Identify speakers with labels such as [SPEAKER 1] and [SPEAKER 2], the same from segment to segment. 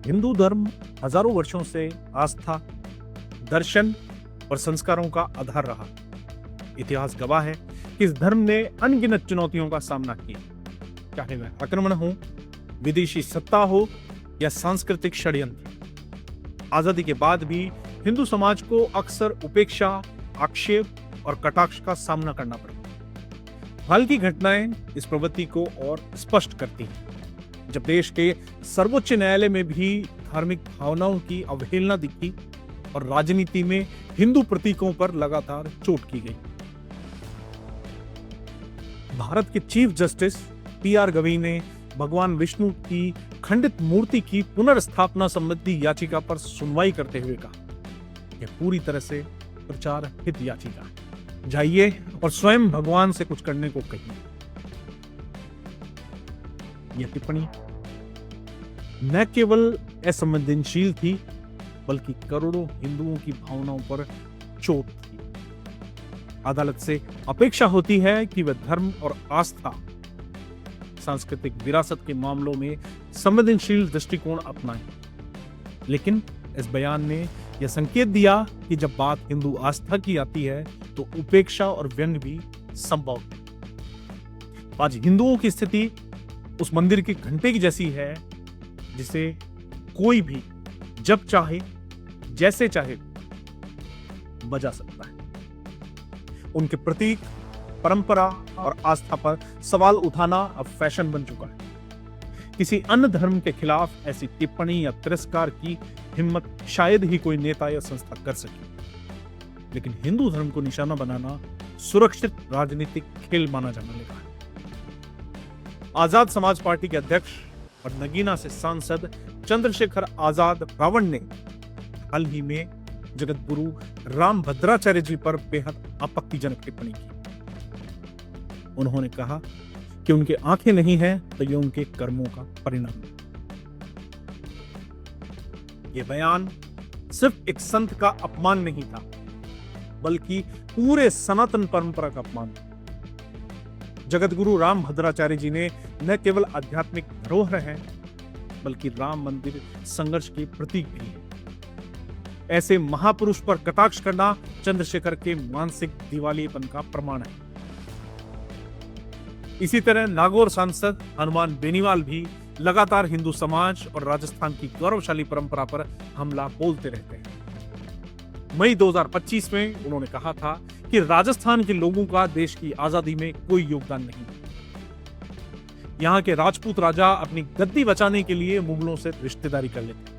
[SPEAKER 1] हिंदू धर्म हजारों वर्षों से आस्था, दर्शन और संस्कारों का आधार रहा। इतिहास गवाह है कि इस धर्म ने अनगिनत चुनौतियों का सामना किया, चाहे वह आक्रमण हो, विदेशी सत्ता हो या सांस्कृतिक षड्यंत्र। आजादी के बाद भी हिंदू समाज को अक्सर उपेक्षा, आक्षेप और कटाक्ष का सामना करना पड़ा। हाल की घटनाएं इस प्रवृत्ति को और स्पष्ट करती हैं, जब देश के सर्वोच्च न्यायालय में भी धार्मिक भावनाओं की अवहेलना दिखी और राजनीति में हिंदू प्रतीकों पर लगातार चोट की गई। भारत के चीफ जस्टिस पी.आर. गवई ने भगवान विष्णु की खंडित मूर्ति की पुनर्स्थापना संबंधी याचिका पर सुनवाई करते हुए कहा, यह पूरी तरह से प्रचार हित याचिका है। जाइए और स्वयं भगवान से कुछ करने को कहिए। यह टिप्पणी न केवल असंवेदनशील थी, बल्कि करोड़ों हिंदुओं की भावनाओं पर चोट थी। अदालत से अपेक्षा होती है कि वह धर्म और आस्था, सांस्कृतिक विरासत के मामलों में संवेदनशील दृष्टिकोण अपनाएं। लेकिन इस बयान ने यह संकेत दिया कि जब बात हिंदू आस्था की आती है तो उपेक्षा और व्यंग भी संभव है। आज हिंदुओं की स्थिति उस मंदिर की घंटे की जैसी है जिसे कोई भी जब चाहे, जैसे चाहे बजा सकता है। उनके प्रतीक, परंपरा और आस्था पर सवाल उठाना अब फैशन बन चुका है। किसी अन्य धर्म के खिलाफ ऐसी टिप्पणी या तिरस्कार की हिम्मत शायद ही कोई नेता या संस्था कर सके, लेकिन हिंदू धर्म को निशाना बनाना सुरक्षित राजनीतिक खेल माना जाने लगा है। आजाद समाज पार्टी के अध्यक्ष और नगीना से सांसद चंद्रशेखर आजाद रावण ने हाल ही में जगत गुरु रामभद्राचार्य जी पर बेहद आपत्तिजनक टिप्पणी की। उन्होंने कहा कि उनके आंखें नहीं हैं तो ये उनके कर्मों का परिणाम है। यह बयान सिर्फ एक संत का अपमान नहीं था, बल्कि पूरे सनातन परंपरा का अपमान था। जगत गुरु रामभद्राचार्य जी ने न केवल आध्यात्मिक धरोहर है, बल्कि राम मंदिर संघर्ष के प्रतीक भी है। ऐसे महापुरुष पर कटाक्ष करना चंद्रशेखर के मानसिक दिवालियेपन का प्रमाण है। इसी तरह नागौर सांसद हनुमान बेनीवाल भी लगातार हिंदू समाज और राजस्थान की गौरवशाली परंपरा पर हमला बोलते रहते हैं। मई 2025 में उन्होंने कहा था कि राजस्थान के लोगों का देश की आजादी में कोई योगदान नहीं। यहां के राजपूत राजा अपनी गद्दी बचाने के लिए मुगलों से रिश्तेदारी कर लेते।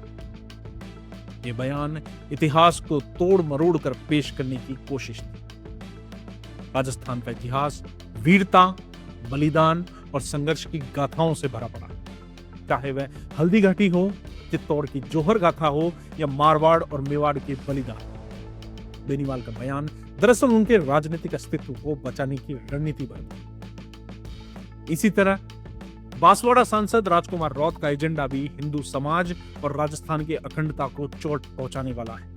[SPEAKER 1] ये बयान इतिहास को तोड़ मरोड़ कर पेश करने की कोशिश थी। राजस्थान का इतिहास वीरता, बलिदान और संघर्ष की गाथाओं से भरा पड़ा, चाहे वह हल्दी घाटी हो, चित्तौड़ की जौहर गाथा हो या मारवाड़ और मेवाड़ के बलिदान। बेनीवाल का बयान दरअसल उनके राजनीतिक अस्तित्व को बचाने की रणनीति बनी। इसी तरह बांसवाड़ा सांसद राजकुमार रौत का एजेंडा भी हिंदू समाज और राजस्थान की अखंडता को चोट पहुंचाने वाला है।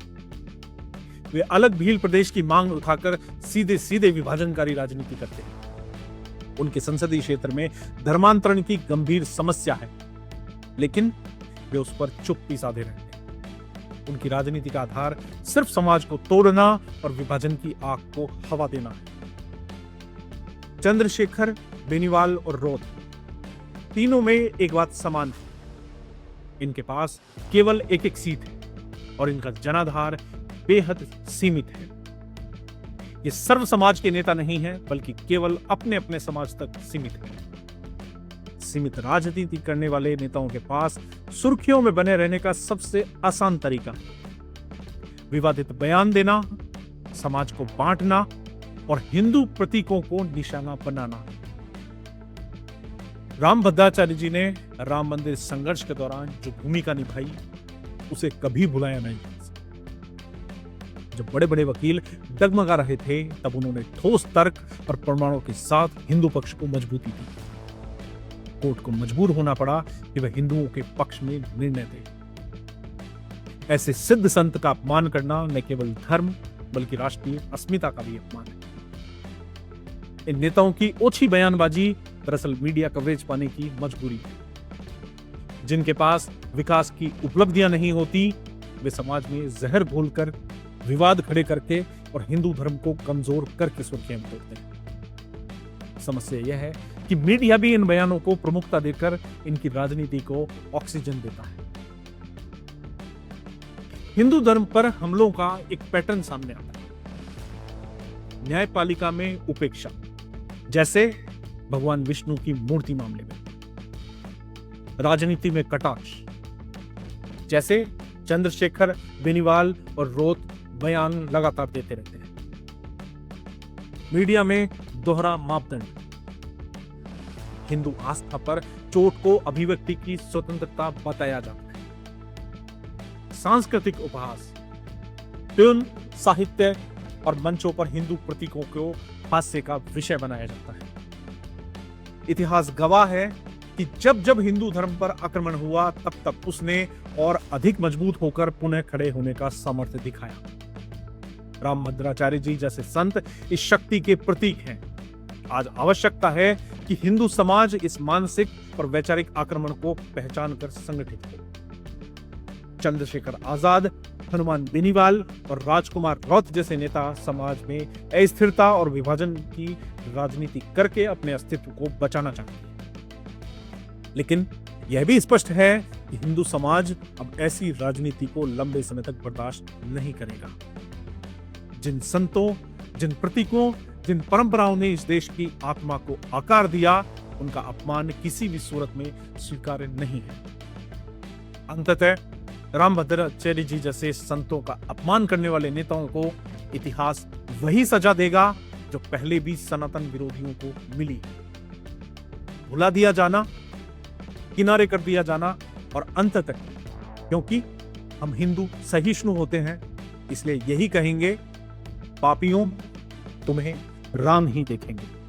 [SPEAKER 1] वे अलग भील प्रदेश की मांग उठाकर सीधे सीधे विभाजनकारी राजनीति करते हैं। उनके संसदीय क्षेत्र में धर्मांतरण की गंभीर समस्या है, लेकिन वे उस पर चुप्पी साधे रहते हैं। उनकी राजनीति का आधार सिर्फ समाज को तोड़ना और विभाजन की आग को हवा देना है। चंद्रशेखर, बेनीवाल और रौत तीनों में एक बात समान थी, इनके पास केवल एक एक सीट है और इनका जनाधार बेहद सीमित है। ये सर्व समाज के नेता नहीं है, बल्कि केवल अपने अपने समाज तक सीमित है। सीमित राजनीति करने वाले नेताओं के पास सुर्खियों में बने रहने का सबसे आसान तरीका विवादित बयान देना, समाज को बांटना और हिंदू प्रतीकों को निशाना बनाना। रामभद्राचार्य जी ने राम मंदिर संघर्ष के दौरान जो भूमिका निभाई, उसे कभी भुलाया नहीं। जब बड़े बड़े वकील डगमगा रहे थे, तब उन्होंने ठोस तर्क और प्रमाणों के साथ हिंदू पक्ष को मजबूती दी। कोर्ट को मजबूर होना पड़ा कि वह हिंदुओं के पक्ष में निर्णय दे। ऐसे सिद्ध संत का अपमान करना न केवल धर्म, बल्कि राष्ट्रीय अस्मिता का भी अपमान है। इन नेताओं की ओछी बयानबाजी दरअसल मीडिया कवरेज पाने की मजबूरी है। जिनके पास विकास की उपलब्धियां नहीं होती, वे समाज में जहर घोलकर, विवाद खड़े करके और हिंदू धर्म को कमजोर करके सुर्खियां तोड़ते हैं। समस्या यह है कि मीडिया भी इन बयानों को प्रमुखता देकर इनकी राजनीति को ऑक्सीजन देता है। हिंदू धर्म पर हमलों का एक पैटर्न सामने आता है। न्यायपालिका में उपेक्षा, जैसे भगवान विष्णु की मूर्ति मामले में। राजनीति में कटाक्ष, जैसे चंद्रशेखर बेनीवाल और रोत बयान लगातार देते रहते हैं। मीडिया में दोहरा मापदंड, हिंदू आस्था पर चोट को अभिव्यक्ति की स्वतंत्रता बताया जाता है। सांस्कृतिक उपहास, फिल्म, साहित्य और मंचों पर हिंदू प्रतीकों को हास्य का विषय बनाया जाता है। इतिहास गवाह है कि जब जब हिंदू धर्म पर आक्रमण हुआ, तब तब उसने और अधिक मजबूत होकर पुनः खड़े होने का सामर्थ्य दिखाया। रामभद्राचार्य जी जैसे संत इस शक्ति के प्रतीक हैं। आज आवश्यकता है कि हिंदू समाज इस मानसिक और वैचारिक आक्रमण को पहचान कर संगठित हो। चंद्रशेखर आजाद, हनुमान बेनीवाल और राजकुमार रौत जैसे नेता समाज में अस्थिरता और विभाजन की राजनीति करके अपने अस्तित्व को बचाना चाहते हैं। लेकिन यह भी स्पष्ट है कि हिंदू समाज अब ऐसी राजनीति को लंबे समय तक बर्दाश्त नहीं करेगा। जिन संतों, जिन प्रतीकों, जिन परंपराओं ने इस देश की आत्मा को आकार दिया, उनका अपमान किसी भी सूरत में स्वीकार्य नहीं है। अंततः रामभद्राचार्य जी जैसे संतों का अपमान करने वाले नेताओं को इतिहास वही सजा देगा जो पहले भी सनातन विरोधियों को मिली। भुला दिया जाना, किनारे कर दिया जाना और अंततः, क्योंकि हम हिंदू सहिष्णु होते हैं, इसलिए यही कहेंगे, पापियों तुम्हें राम ही देखेंगे।